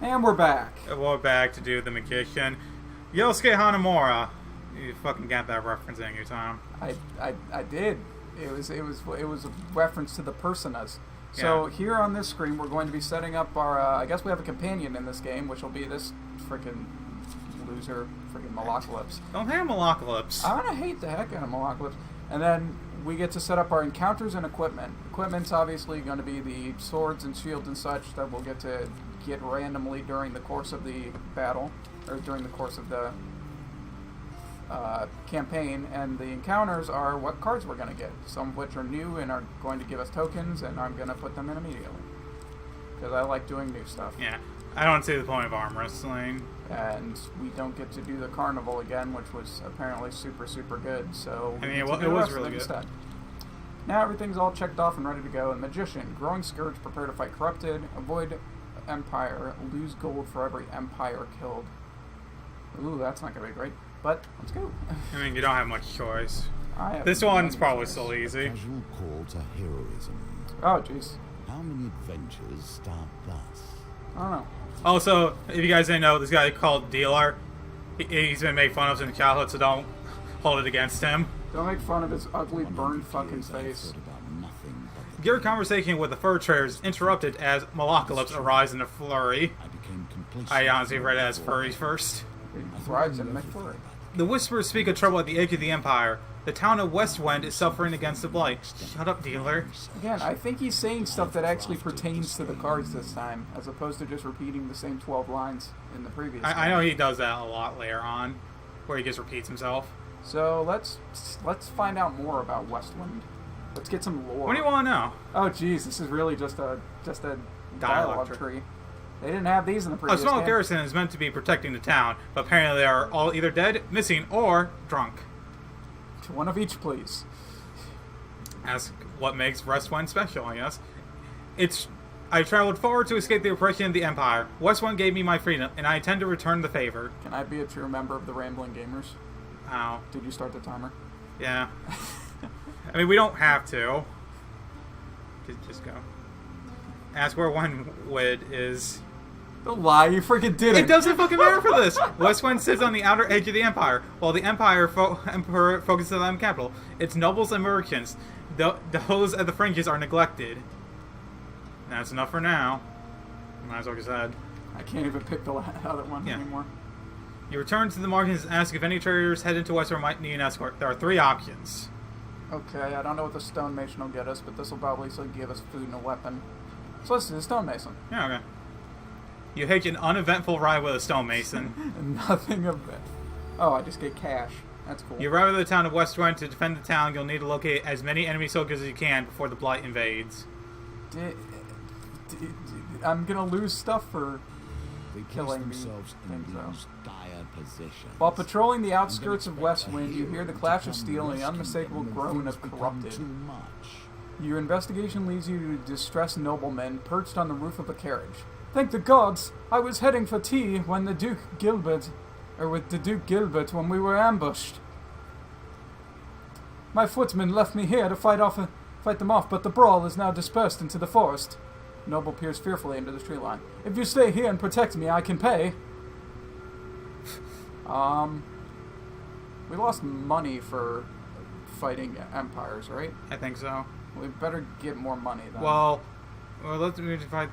And we're back. We're back to do the magician. Yosuke Hanamura. You fucking got that reference in your time. I did. It was a reference to the personas. So here on this screen, we're going to be setting up our. I guess we have a companion in this game, which will be this freaking loser, freaking Malocalypse. Don't hate Malocalypse. I'm gonna hate the heck out of Malocalypse. And then we get to set up our encounters and equipment. Equipment's obviously going to be the swords and shields and such that we'll get to get randomly during the course of the battle, or during the course of the campaign. And the encounters are what cards we're going to get, some of which are new and are going to give us tokens, and I'm going to put them in immediately because I like doing new stuff. Yeah, I don't see the point of arm wrestling. And we don't get to do the carnival again, which was apparently super, super good. So I mean, it was really good. Instead. Now everything's all checked off and ready to go. And Magician, Growing Scourge, prepare to fight Corrupted, avoid Empire, lose gold for every Empire killed. Ooh, that's not going to be great. But let's go. I mean, you don't have much choice. This one's probably still easy. Casual call to heroism. Oh, jeez. How many adventures start thus? I don't know. Also, if you guys didn't know, this guy called Dealer, he's been made fun of since childhood, so don't hold it against him. Don't make fun of his ugly, burned fucking face. Your conversation with the fur traders interrupted as Malocalypse arrives in a flurry. I honestly read it as furries first. It thrives in McFlurry. The Whisperers speak of trouble at the edge of the Empire. The town of Westwind is suffering against the blight. Shut up, Dealer. Again, I think he's saying stuff that actually pertains to the cards this time, as opposed to just repeating the same 12 lines in the previous I know he does that a lot later on, where he just repeats himself. So let's find out more about Westwind. Let's get some lore. What do you want to know? Oh, geez, this is really just a dialogue tree. They didn't have these in the previous A small game. garrison is meant to be protecting the town, but apparently they are all either dead, missing, or drunk. One of each, please. Ask what makes Westwind special, I guess. I traveled far to escape the oppression of the Empire. Westwind gave me my freedom, and I intend to return the favor. Can I be a true member of the Ramblin Gamers? Ow. Did you start the timer? Yeah. I mean, we don't have to. Just go. Ask where one wood is. Don't lie, you freaking did it! It doesn't fucking matter for this! Westwind sits on the outer edge of the Empire, while the Emperor focuses on the capital. Its nobles and merchants, those at the fringes, are neglected. That's enough for now. Might as well just add. I can't even pick the other one anymore. You return to the markets and ask if any traders headed to Westwind might need an escort. There are 3 options. Okay, I don't know what the stonemason will get us, but this will probably still give us food and a weapon. So let's do the stonemason. Yeah, okay. You hitch an uneventful ride with a stonemason. Nothing of it. Oh, I just get cash. That's cool. You arrive at the town of Westwind. To defend the town, you'll need to locate as many enemy soldiers as you can before the blight invades. I'm gonna lose stuff for killing these things, though. While patrolling the outskirts of Westwind, you hear the clash of steel and the unmistakable groan of Corrupted. Your investigation leads you to distressed noblemen perched on the roof of a carriage. Thank the gods! I was heading for tea when with the Duke Gilbert when we were ambushed. My footmen left me here to fight them off, but the brawl is now dispersed into the forest. Noble peers fearfully into the tree line. If you stay here and protect me, I can pay. We lost money for fighting empires, right? I think so. We better get more money then. Well, let's fight.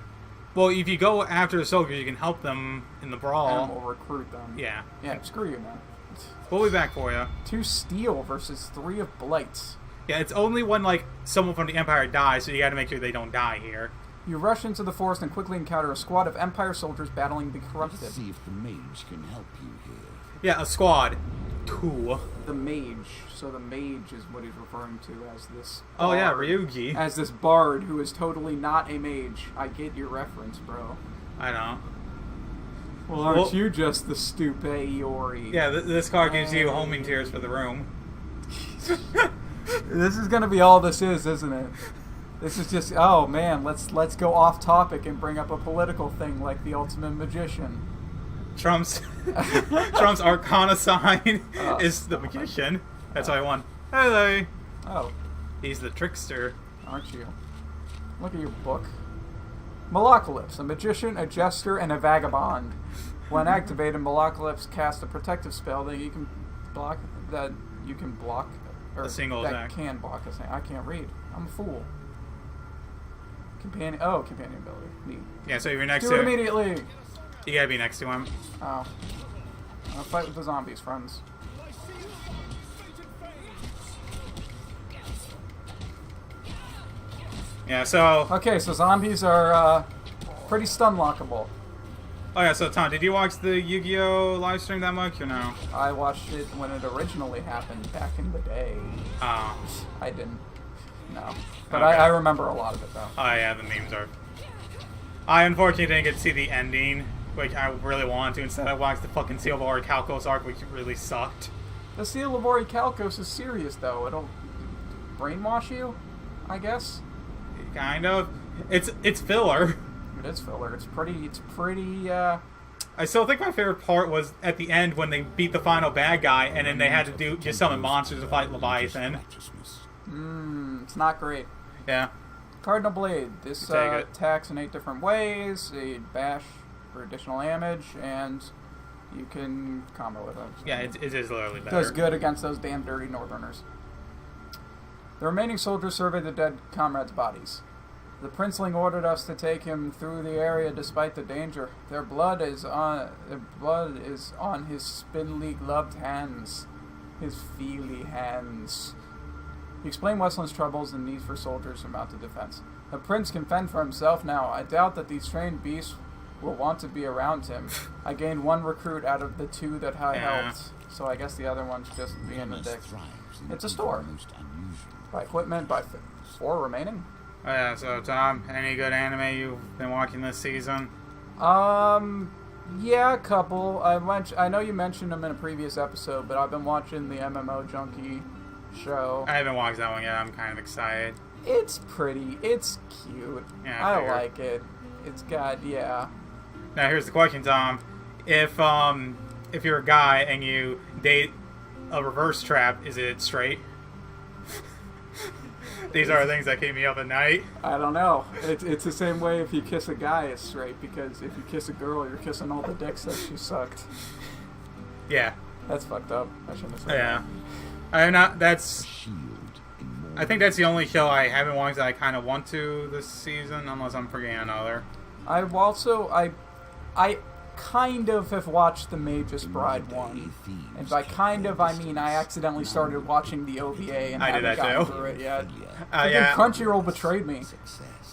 Well, if you go after the soldiers, you can help them in the brawl. And we'll recruit them. Yeah. Yeah, screw you, man. We'll be back for you. 2 steel versus 3 of blights. Yeah, it's only when, like, someone from the Empire dies, so you gotta make sure they don't die here. You rush into the forest and quickly encounter a squad of Empire soldiers battling the Corrupted. Let's see if the mage can help you here. Yeah, a squad. 2. The mage. So the mage is what he's referring to as this bard. Oh yeah, Ryuji. As this bard who is totally not a mage. I get your reference, bro. I know. Well, aren't you just the stupid-iori? Yeah, this card gives you homing tears for the room. This is gonna be all this is, isn't it? This is just, oh man, let's go off topic and bring up a political thing like the Ultimate Magician. Trump's Arcana sign is the Magician. That's why I won. Hello. Oh. He's the trickster. Aren't you? Look at your book. Malocalypse, a magician, a jester, and a vagabond. When activated, Malocalypse casts a protective spell that you can block. Or a single that attack. can block a thing. I can't read. I'm a fool. Companion ability. Neat. Yeah, so if you're next Do to it him, immediately. you gotta be next to him. Oh. I'll fight with the zombies, friends. Yeah, so... Okay, so zombies are pretty stun lockable. Oh yeah, so Tom, did you watch the Yu-Gi-Oh! Live stream that much, or no? I watched it when it originally happened back in the day. Oh. I didn't. No. But Okay. I remember a lot of it, though. Oh yeah, the memes are... I unfortunately didn't get to see the ending, which I really wanted to. Instead, I watched the fucking Seal of Calcos arc, which really sucked. The Seal of Calcos is serious, though. It'll brainwash you, I guess. Kind of. It's filler. It is filler. It's pretty, I still think my favorite part was at the end when they beat the final bad guy, and then they had to just summon monsters to fight Leviathan. it's not great. Yeah. Cardinal Blade. This Take it. attacks in 8 different ways. A bash for additional damage, and you can combo with it. Yeah, it is literally better. Does good against those damn dirty Northerners. The remaining soldiers survey the dead comrades' bodies. The princeling ordered us to take him through the area despite the danger. Their blood is on his spindly gloved hands, his feely hands. He explained Westland's troubles and needs for soldiers to mount the defense. The prince can fend for himself now. I doubt that these trained beasts will want to be around him. I gained 1 recruit out of the 2 that I helped, so I guess the other one's just being a dick. It's a store. Buy equipment, buy 4 remaining. Oh yeah, so Tom, any good anime you've been watching this season? Yeah, a couple. I know you mentioned them in a previous episode, but I've been watching the MMO Junkie show. I haven't watched that one yet. I'm kind of excited. It's pretty. It's cute. Yeah, I figured. like it. It's got, yeah. Now here's the question, Tom. If you're a guy and you date a reverse trap, is it straight? These are things that keep me up at night. I don't know. It's the same way if you kiss a guy, it's straight, because if you kiss a girl, you're kissing all the dicks that she sucked. Yeah. That's fucked up. I shouldn't have said Yeah. I think that's the only show I haven't watched that I kind of want to this season, unless I'm forgetting another. I've also, I kind of have watched the Magus Bride one. And by kind of, I mean I accidentally started watching the OVA and I did haven't that gotten too. through it yet. Yeah. Crunchyroll betrayed me.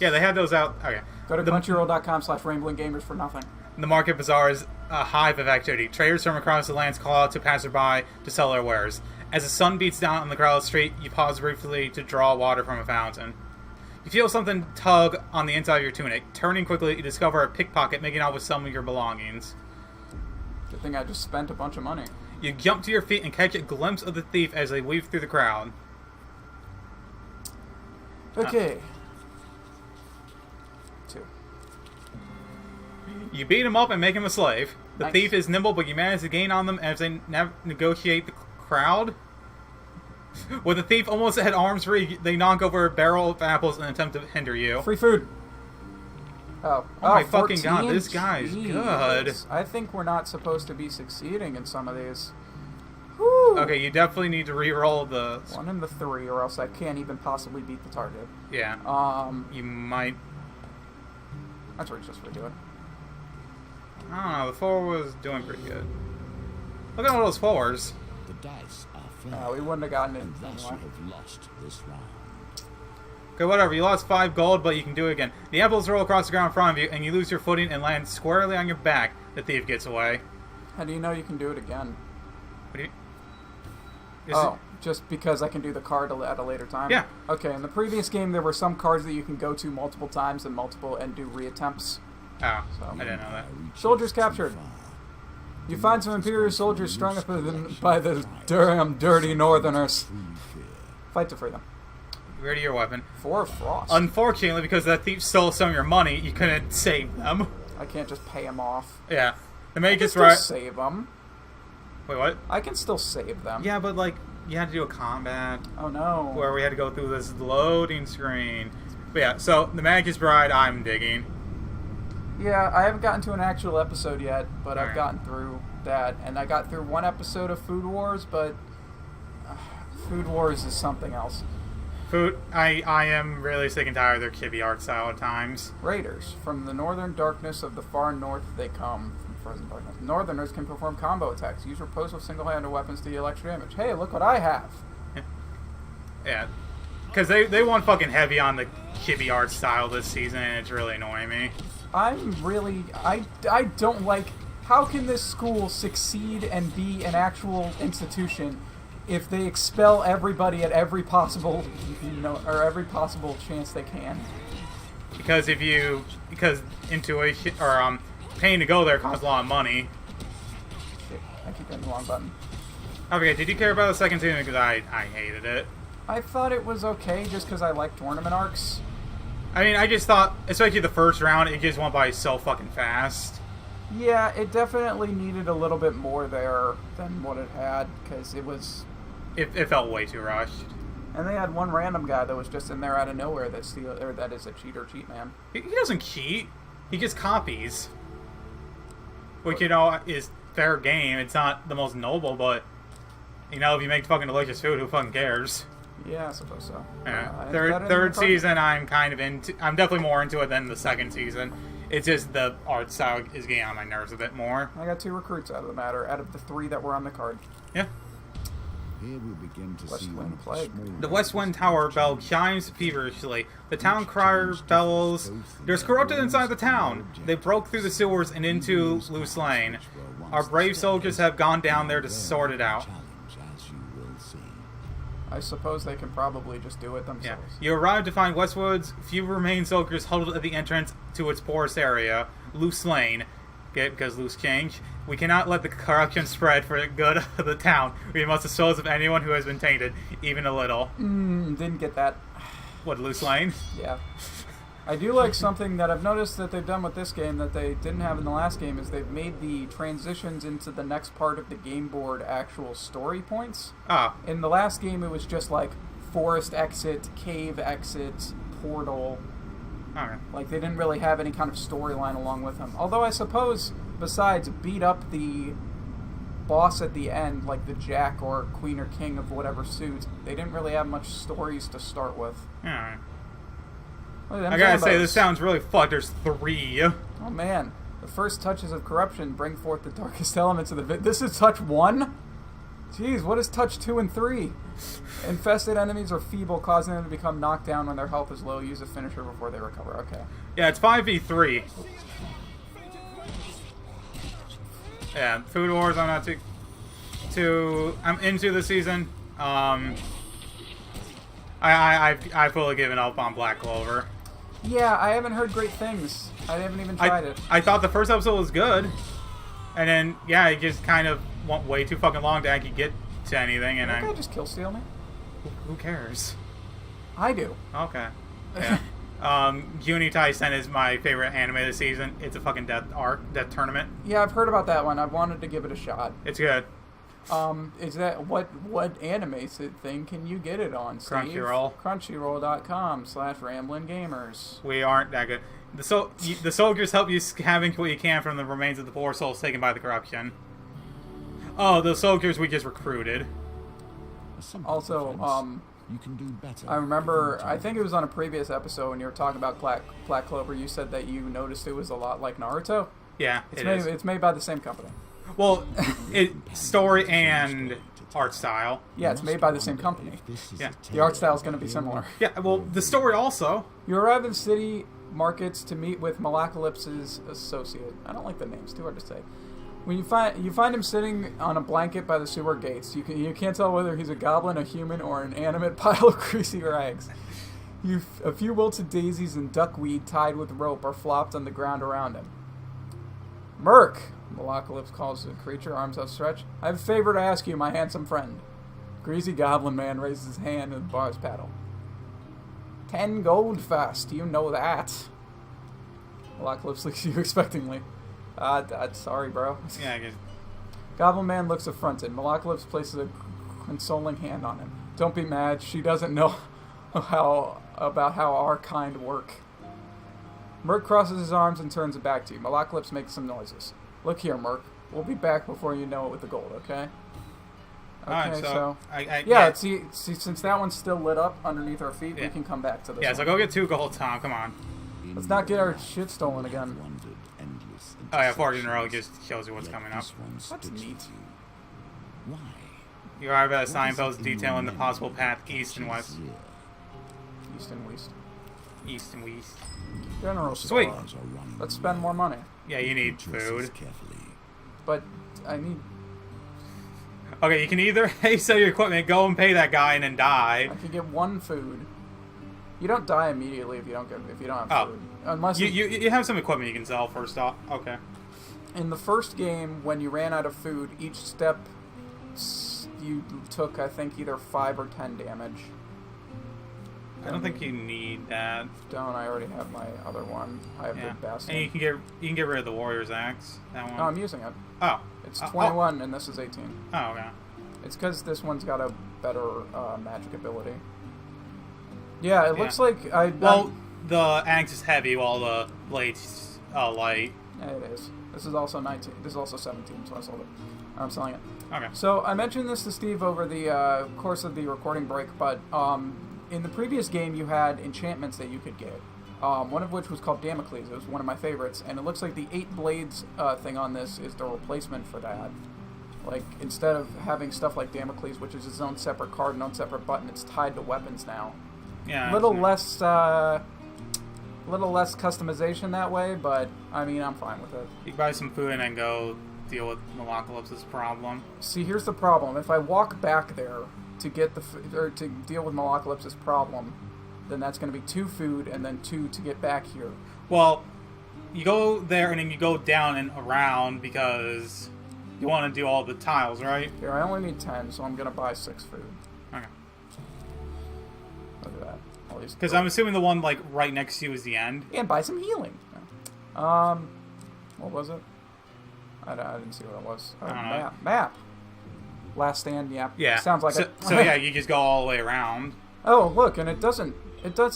Yeah, they had those out. Okay. Go to crunchyroll.com/ramblinggamers for nothing. The Market Bazaar is a hive of activity. Traders from across the lands call out to passerby to sell their wares. As the sun beats down on the crowded street, you pause briefly to draw water from a fountain. You feel something tug on the inside of your tunic. Turning quickly, you discover a pickpocket making out with some of your belongings. Good thing I just spent a bunch of money. You jump to your feet and catch a glimpse of the thief as they weave through the crowd. Okay. 2. You beat him up and make him a slave. The Nice. thief is nimble, but you manage to gain on them as they negotiate the crowd. With the thief almost at arm's reach, they knock over a barrel of apples in an attempt to hinder you. Free food. Oh my fucking god, 14? this guy's Jeez. good. I think we're not supposed to be succeeding in some of these. Whew. Okay, you definitely need to re-roll the... 1 and the 3, or else I can't even possibly beat the target. Yeah. You might... That's what just redo it. I don't know, the 4 was doing pretty good. Look at all those 4s. The dice are fair, We wouldn't have gotten it and thus you anyway. have lost this round. Okay, whatever, you lost 5 gold, but you can do it again. The apples roll across the ground in front of you, and you lose your footing and land squarely on your back. The thief gets away. How do you know you can do it again? What do you... Just because I can do the card at a later time? Yeah. Okay, in the previous game there were some cards that you can go to multiple times and do reattempts. Oh, So. I didn't know that. Soldiers captured. You find some Imperial soldiers strung up by the damn dirty Northerners. Fight to free them. Ready your weapon. 4 frost. Unfortunately, because that thief stole some of your money, you couldn't save them. I can't just pay them off. Yeah. The I mage can is still right. save them. Wait, what? I can still save them. Yeah, but like, you had to do a combat Oh no. where we had to go through this loading screen. But yeah, so the Magus Bride, I'm digging. Yeah, I haven't gotten to an actual episode yet, but I've Alright. gotten through that. And I got through one episode of Food Wars, but Food Wars is something else. I am really sick and tired of their chibi art style at times. Raiders. From the northern darkness of the far north they come. From frozen darkness. Northerners can perform combo attacks. Use repulsive single-handed weapons to deal extra damage. Hey, look what I have! Yeah. Because they went fucking heavy on the chibi art style this season, and it's really annoying me. I don't like... How can this school succeed and be an actual institution if they expel everybody at every possible, or every possible chance they can? Because intuition, or paying to go there costs a lot of money. Shit, I keep hitting the wrong button. Okay, did you care about the second season? Because I hated it. I thought it was okay just because I like tournament arcs. I mean, I just thought, especially the first round, it just went by so fucking fast. Yeah, it definitely needed a little bit more there than what it had, because it was... It felt way too rushed. And they had one random guy that was just in there out of nowhere that is a cheat man. He doesn't cheat. He just copies. Which, is fair game. It's not the most noble, but, if you make fucking delicious food, who fucking cares? Yeah, I suppose so. Yeah. Third season, I'm definitely more into it than the second season. It's just the art style is getting on my nerves a bit more. I got 2 recruits out of the matter, out of the 3 that were on the card. Yeah. Here we begin to West see Wind one of Plague. the The West Wind Tower bell chimes feverishly. The town crier bellows, "There's corrupted inside the town! They broke through the sewers and into Loose Lane. Our brave soldiers have gone down there to sort it out." as you will see. I suppose they can probably just do it Yeah. themselves. You arrive to find Westwood's few remaining soldiers huddled at the entrance to its poorest area, Loose Lane. Because loose change. We cannot let the corruption spread for the good of the town. We must dispose of anyone who has been tainted, even a little. Didn't get that. What, Loose Lane? Yeah. I do like something that I've noticed that they've done with this game that they didn't have in the last game, is they've made the transitions into the next part of the game board actual story points. Ah. In the last game, it was just like forest exit, cave exit, portal. Alright. Like, they didn't really have any kind of storyline along with them. Although I suppose, besides beat up the boss at the end, like the Jack or Queen or King of whatever suit, they didn't really have much stories to start with. Alright. Look at them I gotta say, Zambos. this sounds really fucked. There's 3. Oh man, the first touches of corruption bring forth the darkest elements of the This is touch 1? Jeez, what is touch 2 and 3? Infested enemies are feeble, causing them to become knocked down when their health is low. Use a finisher before they recover. Okay. Yeah, it's 5v3. Yeah, Food Wars, I'm not I'm into the season. I've fully given up on Black Clover. Yeah, I haven't heard great things. I haven't even tried it. I thought the first episode was good, and then yeah, it just kind of went way too fucking long to actually get to anything. And That guy just kill steal me? who cares? I do. Okay. Yeah. Juni Taisen is my favorite anime this season. It's a fucking death tournament. Yeah, I've heard about that one. I've wanted to give it a shot. It's good. Is that what anime thing can you get it on, Steve? Crunchyroll. Crunchyroll.com/RamblinGamers. We aren't that good. The soldiers help you scavenge what you can from the remains of the poor souls taken by the corruption. Oh, the soldiers we just recruited. Also, you can do better. I remember, I think it was on a previous episode when you were talking about Black Clover, you said that you noticed it was a lot like Naruto. Yeah, It's made by the same company. Well, story and art style. Yeah, it's made by the same company. Yeah. The art style is going to be similar. Yeah, well, the story also. You arrive in city markets to meet with Malacalypse's associate. I don't like the names, too hard to say. When you find him sitting on a blanket by the sewer gates. You can't tell whether he's a goblin, a human, or an animate pile of greasy rags. A few wilted daisies and duckweed tied with rope are flopped on the ground around him. Merc, Malacalypse calls the creature, arms outstretched. I have a favor to ask you, my handsome friend. Greasy goblin man raises his hand and bars paddle. 10 gold fast, you know that. Malacalypse looks at you expectingly. Sorry, bro. Yeah, I guess. Goblin Man looks affronted. Malacalypse places a consoling hand on him. Don't be mad. She doesn't know about how our kind work. Merc crosses his arms and turns it back to you. Malaklips makes some noises. Look here, Merc. We'll be back before you know it with the gold, okay? Alright, Okay, so... yeah, see, since that one's still lit up underneath our feet, we can come back to this Yeah, one. so go get 2 gold, Tom. Come on. Let's not get our shit stolen again. Oh yeah, fortune roll just shows you what's coming up. That's neat. Why? You arrive at a signpost detailing the possible path east and west. East and west. East and west. General Sweet. store. Let's spend more money. Yeah, you need food. But I need... Okay, you can either sell your equipment, go and pay that guy, and then die. I can get 1 food. You don't die immediately if you don't have food. Unless you have some equipment you can sell first off. Okay. In the first game, when you ran out of food, each step you took, I think, either 5 or 10 damage. I don't think you need that. Don't. I already have my other one. I have the best. And you can get rid of the warrior's axe. That one. No, I'm using it. Oh. It's 21 and this is 18. Oh, okay. It's because this one's got a better magic ability. Yeah, it looks like Well, the axe is heavy while the blade's light. Yeah, it is. This is also 19. This is also 17, so I sold it. I'm selling it. Okay. So I mentioned this to Steve over the course of the recording break, but in the previous game you had enchantments that you could get. One of which was called Damocles. It was one of my favorites, and it looks like the 8 blades thing on this is the replacement for that. Like, instead of having stuff like Damocles, which is its own separate card and own separate button, it's tied to weapons now. Yeah. Little less customization that way, but I mean, I'm fine with it. You can buy some food and then go deal with Malaklips' problem. See, here's the problem. If I walk back there to get to deal with Malaklips' problem, then that's going to be 2 food and then 2 to get back here. Well, you go there and then you go down and around because you want to do all the tiles, right? Here, I only need 10, so I'm going to buy 6 food. Okay. Look at that. Because I'm assuming the one like right next to you is the end. And buy some healing. What was it? I didn't see what it was. Map. Last stand. Yeah. Sounds like it. So yeah, you just go all the way around. Oh, look, and it doesn't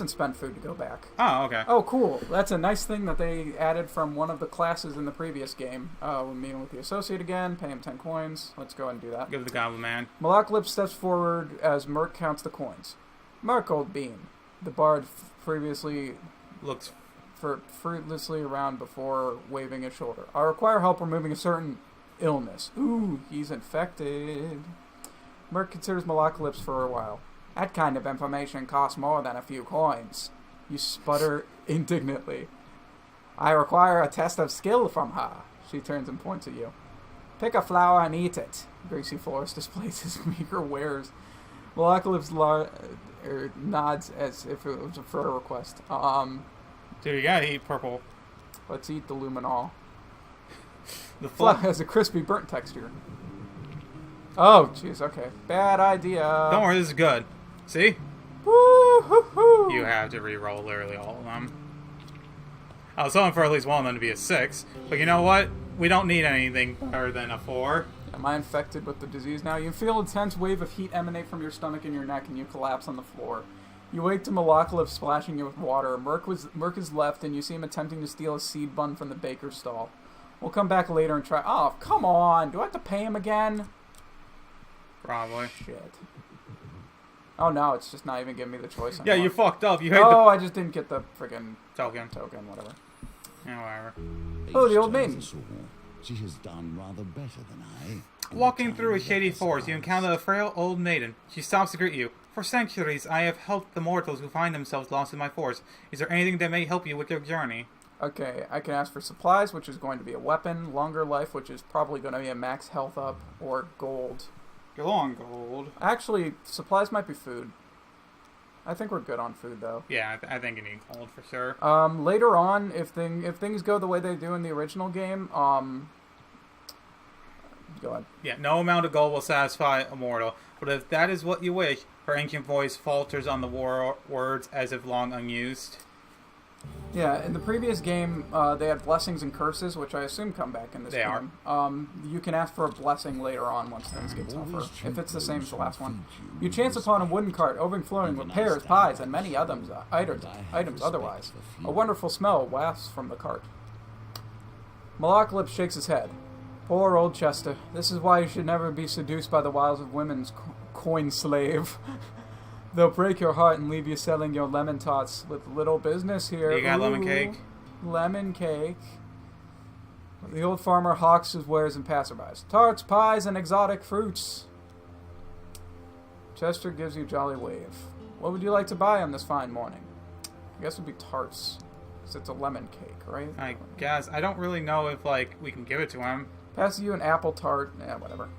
spend food to go back. Oh, okay. Oh, cool. That's a nice thing that they added from one of the classes in the previous game. We're meeting with the associate again, pay him 10 coins. Let's go ahead and do that. Give the goblin man. Malaklips steps forward as Merc counts the coins. Merc, old bean. The bard previously looks fruitlessly around before waving his shoulder. I require help removing a certain illness. Ooh, he's infected. Merc considers Malaklips for a while. That kind of information costs more than a few coins. You sputter indignantly. I require a test of skill from her. She turns and points at you. Pick a flower and eat it. Greasy Forest displays his meager wares. Malaklips nods as if it was for a request. Dude, you gotta eat purple. Let's eat the luminol. The flower has a crispy burnt texture. Oh, jeez, okay. Bad idea. Don't worry, this is good. See? Woo-hoo-hoo. You have to re-roll literally all of them. I was hoping for at least one of them to be a 6. But you know what? We don't need anything better than a 4. Am I infected with the disease now? You feel a intense wave of heat emanate from your stomach and your neck, and you collapse on the floor. You wake to Malaklips splashing you with water. Merc is left, and you see him attempting to steal a seed bun from the baker's stall. We'll come back later and try... Oh, come on! Do I have to pay him again? Probably. Shit. Oh, no, it's just not even giving me the choice anymore. Yeah, you fucked up. I just didn't get the friggin' token, whatever. Yeah, whatever. Oh, the old maiden. She has done rather better than I. Walking through a shady forest, you encounter a frail old maiden. She stops to greet you. For centuries, I have helped the mortals who find themselves lost in my forest. Is there anything that may help you with your journey? Okay, I can ask for supplies, which is going to be a weapon, longer life, which is probably going to be a max health up, or gold. Go on, gold. Actually, supplies might be food. I think we're good on food, though. Yeah, I think you need gold for sure. Later on, if things go the way they do in the original game, go ahead. Yeah, no amount of gold will satisfy a mortal, but if that is what you wish, her ancient voice falters on the words as if long unused. Yeah, in the previous game, they had blessings and curses, which I assume come back in this game. You can ask for a blessing later on once things get tougher, if it's the same as the last one. You chance upon a wooden cart overflowing with pears, pies, and many items otherwise. A wonderful smell wafts from the cart. Malacalypse shakes his head. Poor old Chester. This is why you should never be seduced by the wiles of women's coin slave. They'll break your heart and leave you selling your lemon tots with little business here. You got lemon cake? Lemon cake. The old farmer hawks his wares and passerbys. Tarts, pies, and exotic fruits. Chester gives you a jolly wave. What would you like to buy on this fine morning? I guess it would be tarts. Because it's a lemon cake, right? I guess. I don't really know if, like, we can give it to him. Passes you an apple tart. Yeah, whatever.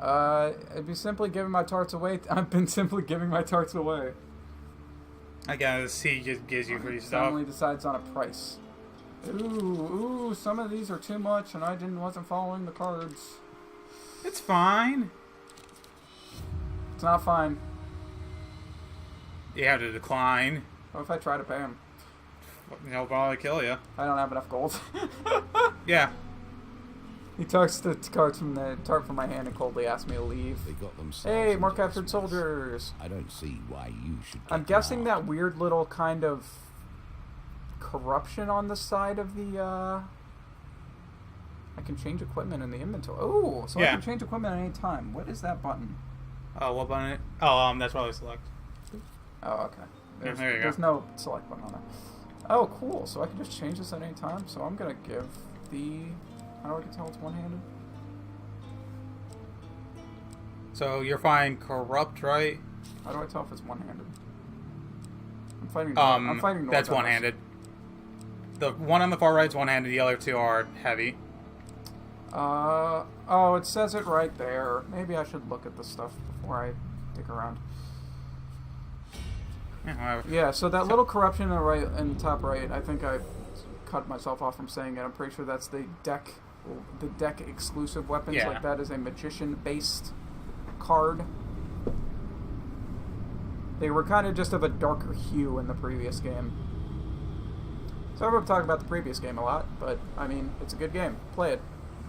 I'd be simply giving my tarts away. I've been simply giving my tarts away. I guess he just gives you free stuff. Suddenly decides on a price. Ooh, some of these are too much, and I wasn't following the cards. It's fine. It's not fine. You have to decline. What if I try to pay him? He'll probably kill you. I don't have enough gold. Yeah. He takes the tart from my hand and coldly asks me to leave. They got Hey, more captured soldiers. I don't see why you should. I'm guessing that weird little kind of corruption on the side of the. I can change equipment in the inventory. Oh, so yeah. I can change equipment at any time. What is that button? Oh, what button? Oh, that's probably select. Oh, okay. There you go. There's no select button on there. Oh, cool. So I can just change this at any time. So I'm gonna give the. How do I tell it's one-handed? So you're fighting corrupt, right? How do I tell if it's one-handed? I'm fighting. That's one-handed. The one on the far right is one-handed. The other two are heavy. Oh, it says it right there. Maybe I should look at the stuff before I dig around. Yeah. So that little corruption in the right, in the top right, I think I cut myself off from saying it. I'm pretty sure that's the deck exclusive weapons. Yeah. Like that is a magician based card. They were kind of just of a darker hue in the previous game. So I've been talking about the previous game a lot, but I mean, it's a good game. Play it.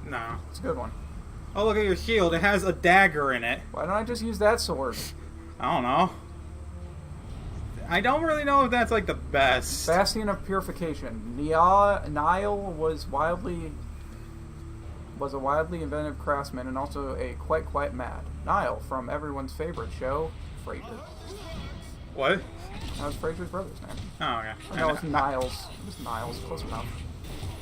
No. It's a good one. Oh, look at your shield. It has a dagger in it. Why don't I just use that sword? I don't know. I don't really know if that's like the best. Bastion of Purification. Niall was a wildly inventive craftsman and also a quite mad. Niall from everyone's favorite show, Frasier. What? That was Frasier's brother's name. Oh, okay. No, it was Niles. It was Niles. Close enough.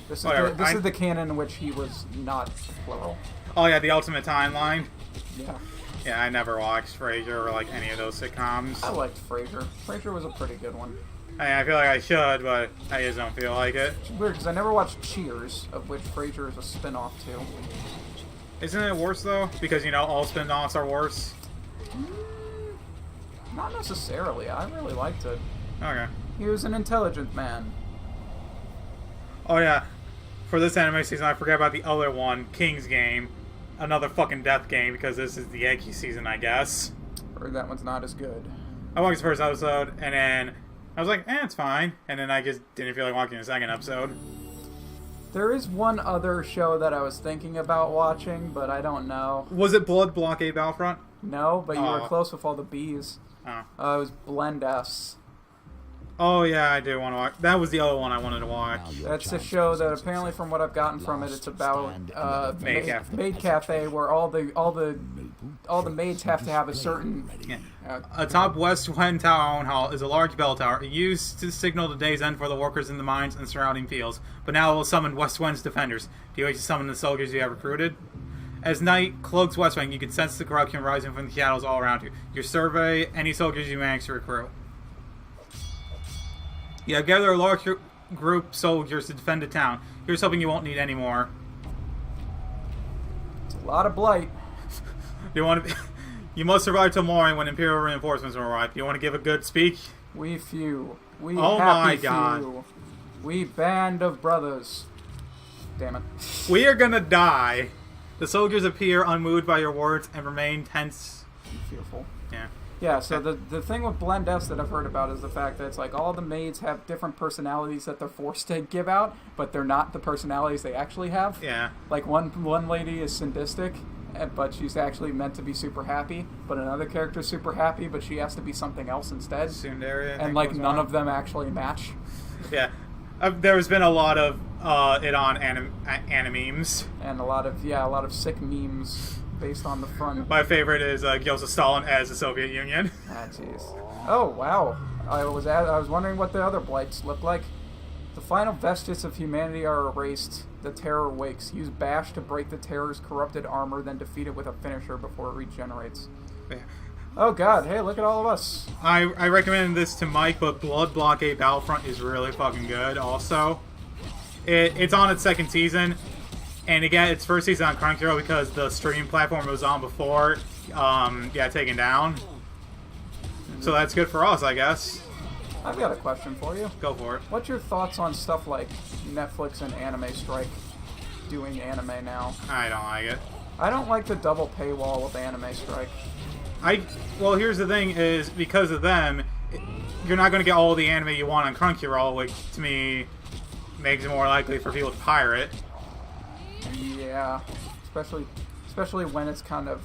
This is the canon in which he was not plural. Oh yeah, the Ultimate Timeline. Yeah. Yeah, I never watched Frasier or like any of those sitcoms. I liked Frasier. Frasier was a pretty good one. I feel like I should, but I just don't feel like it. It's weird because I never watched Cheers, of which Frasier is a spin-off to. Isn't it worse though? Because you know all spin-offs are worse. Not necessarily. I really liked it. Okay. He was an intelligent man. Oh yeah. For this anime season, I forgot about the other one, King's Game. Another fucking death game, because this is the Yankee season, I guess. Heard that one's not as good. I watched the first episode, and then I was like, it's fine. And then I just didn't feel like watching the second episode. There is one other show that I was thinking about watching, but I don't know. Was it Blood Blockade Battlefront? No, but you were close with all the B's. Oh. It was Blend S. Oh yeah, I do want to watch. That was the other one I wanted to watch. That's a show that apparently, from what I've gotten from it, it's about maid cafe where all the maids have to have a certain. Yeah. Atop West Wind Town Hall is a large bell tower. It used to signal the day's end for the workers in the mines and surrounding fields, but now it will summon West Wind's defenders. Do you wish to summon the soldiers you have recruited? As night cloaks West Wind, you can sense the corruption rising from the shadows all around you. You survey any soldiers you manage to recruit. Yeah, gather a large group of soldiers to defend the town. Here's hoping you won't need any more. It's a lot of blight. You must survive till morning when Imperial reinforcements will arrive. You want to give a good speech? We few. We oh happy my God. few. We band of brothers. Damn it. We are gonna die. The soldiers appear unmoved by your words and remain tense. Fearful. Yeah. Yeah, so the thing with Blend S that I've heard about is the fact that it's like all the maids have different personalities that they're forced to give out, but they're not the personalities they actually have. Yeah. Like one lady is sadistic, but she's actually meant to be super happy, but another character is super happy, but she has to be something else instead. Tsundere, and like none of them actually match. Yeah. There's been a lot of it on animemes. And a lot of sick memes based on the front. My favorite is Joseph Stalin as the Soviet Union. Ah, jeez. Oh, wow. I was wondering what the other blights look like. The final vestiges of humanity are erased. The terror wakes. Use Bash to break the terror's corrupted armor, then defeat it with a finisher before it regenerates. Yeah. Oh god, hey, look at all of us. I recommend this to Mike, but Blood Blockade Battlefront is really fucking good also. It's on its second season, and again, its first season on Crunchyroll because the streaming platform it was on before got taken down. So that's good for us, I guess. I've got a question for you. Go for it. What's your thoughts on stuff like Netflix and Anime Strike doing anime now? I don't like it. I don't like the double paywall of Anime Strike. Well, here's the thing: is because of them, you're not going to get all the anime you want on Crunchyroll, which to me makes it more likely for people to pirate. Yeah, especially when it's kind of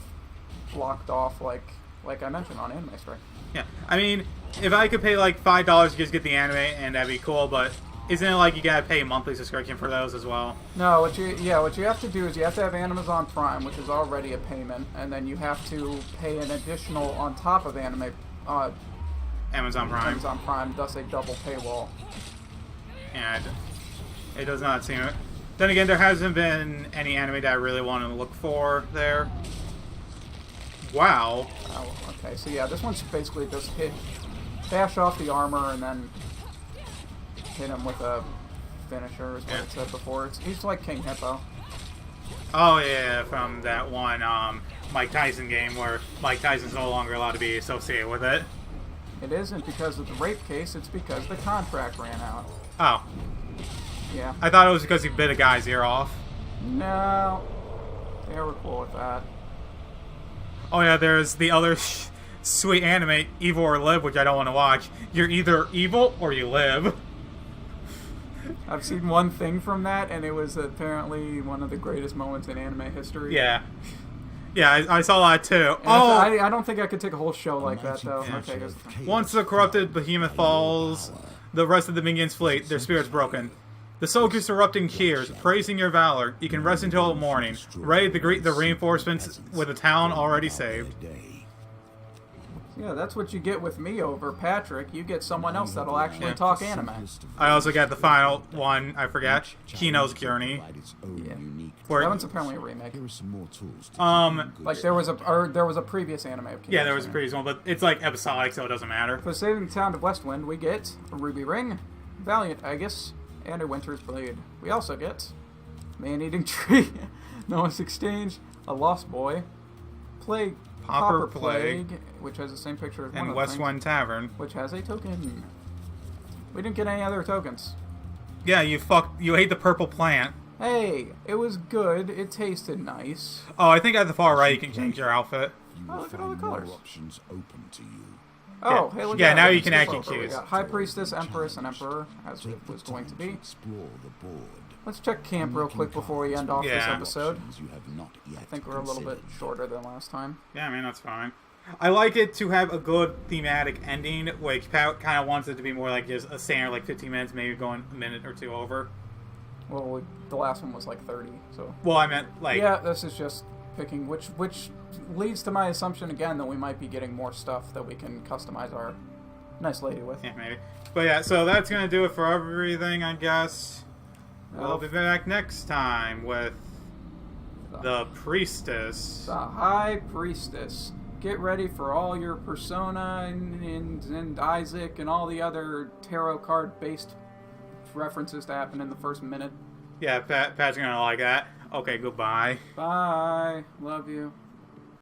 blocked off, like I mentioned on Anime Strike. Yeah, I mean, if I could pay like $5 to just get the anime, and that'd be cool, but isn't it like you gotta pay a monthly subscription for those as well? No, what you have to do is you have to have Amazon Prime, which is already a payment, and then you have to pay an additional on top of Amazon Prime. Amazon Prime, thus a double paywall. And it does not seem it. Then again, there hasn't been any anime that I really want to look for there. Wow. Oh, okay. So yeah, this one's basically just bash off the armor and then hit him with a finisher, is what it said before. He's like King Hippo. Oh yeah, from that one Mike Tyson game where Mike Tyson's no longer allowed to be associated with it. It isn't because of the rape case, it's because the contract ran out. Oh. Yeah. I thought it was because he bit a guy's ear off. No. They were cool with that. Oh yeah, there's the other sweet anime, Evil or Live, which I don't want to watch. You're either evil or you live. I've seen one thing from that, and it was apparently one of the greatest moments in anime history. Yeah. Yeah, I saw that too. And I don't think I could take a whole show like that, though. Yeah. Okay, once the corrupted behemoth falls, the rest of the minions flee, their spirits broken. The soldiers erupting cheers, praising your valor. You can rest until morning, ready to greet the reinforcements with the town already saved. Yeah, that's what you get with me over Patrick. You get someone else that'll actually talk anime. I also got the final one, I forgot, Kino's Journey. Yeah. Where, that one's apparently a remake. Like there was a previous anime of Kino's yeah, there was a Journey. previous one, but it's like episodic, so it doesn't matter. For saving the town of Westwind, we get a Ruby Ring, Valiant Aegis, and a Winter's Blade. We also get Man-Eating Tree, Noah's Exchange, a Lost Boy, Plague, Pauper Plague, which has the same picture as one and of the West things, One Tavern, which has a token. We didn't get any other tokens. Yeah, you ate the purple plant. Hey, it was good. It tasted nice. Oh, I think at the far right you can change your outfit. Oh, look at all the colors. Options open to you. Oh, hey, look at that. Yeah, now you Let's can skip actually over. We choose. got High Priestess, Empress, and Emperor, as it was going to be. Explore the board. Let's check camp real quick before we end off this Yeah. episode. You have not yet I think we're a little bit shorter than last time. Yeah, man, that's fine. I like it to have a good thematic ending, which Pat kind of wants it to be more like just a standard, like 15 minutes, maybe going a minute or two over. Well, the last one was like 30, so... Well, I meant, like... Yeah, this is just picking, which leads to my assumption, again, that we might be getting more stuff that we can customize our nice lady with. Yeah, maybe. But yeah, so that's going to do it for everything, I guess. We'll be back next time with the Priestess. The High Priestess. Get ready for all your Persona and Isaac and all the other tarot card-based references to happen in the first minute. Yeah, Pat's going to like that. Okay, goodbye. Bye. Love you.